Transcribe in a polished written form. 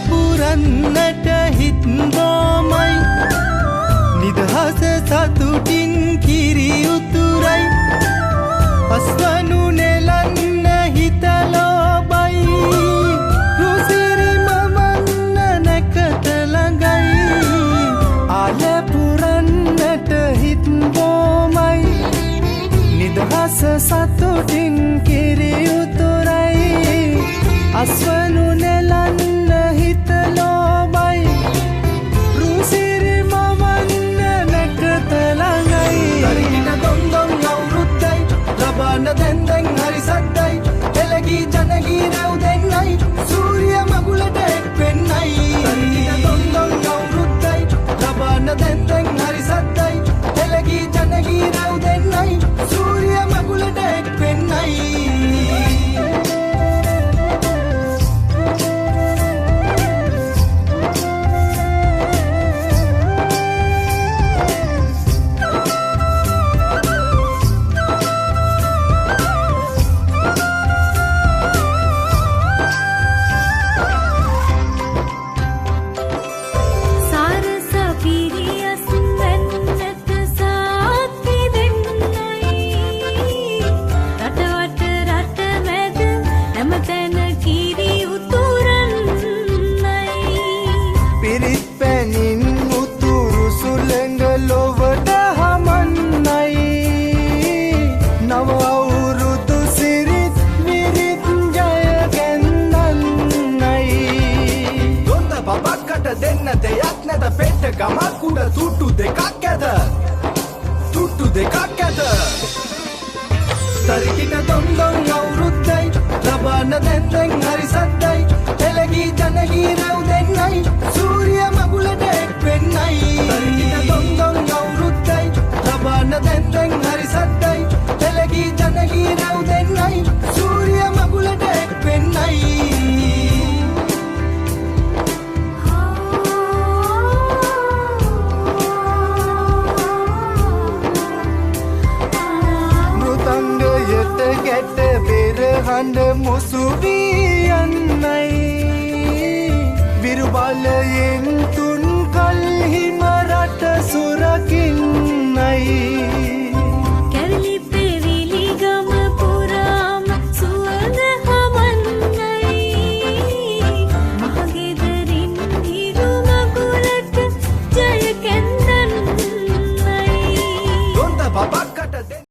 පුරන්නට හිත් බොමයි නිදහස සතුටින් කිරි උතුරයි අස්වනු නෙලන්න හිත ලෝබයි රුසිරි මමන්න නැකත ළඟයි ආල පුරන්නට හිත් බොමයි නිදහස සතුටින් කිරි උතුරයි අස්වනු නෙලන්න හිත ලෝබයි රුසිරි මමන්න නැකත ළඟයි තරිකින දොන්දොන් අවුරුද්දයි ලබන්න දැන් හරි සද්දයි එළගී ජනගී රැව් දෙන්නයි සූර්ය මගුලට එක් වෙන්නයි තරිකින දොන්දොන් අවුරුද්දයි ලබන්න දැන් හරි සද්දයි එළගී ජනගී රැව් දෙන්නයි සූර්ය මගුලට එක් වෙන්නයි ගමක් උඩ තුට්ටු දෙකක් ඇද තුට්ටු දෙකක් ඇද තරිකින දොන්දොන් අවුරුද්දයි ලබන්න දැන් හරි සද්දයි එළගී ජනගී රැව් දෙන්නයි සූර්ය මගුලට එක් වෙන්නයි තරිකින දොන්දොන් අවුරුද්දයි ලබන්න දැන් හරි සද්දයි එළගී ජනගී රැව් දෙන්නයි සූර්ය මගුලට එක් වෙන්නයි ගැට පෙරහඬ මුසුවී යන්නයි විරුබලයෙන් තුන් කල්හිම රට සුරකින්නයි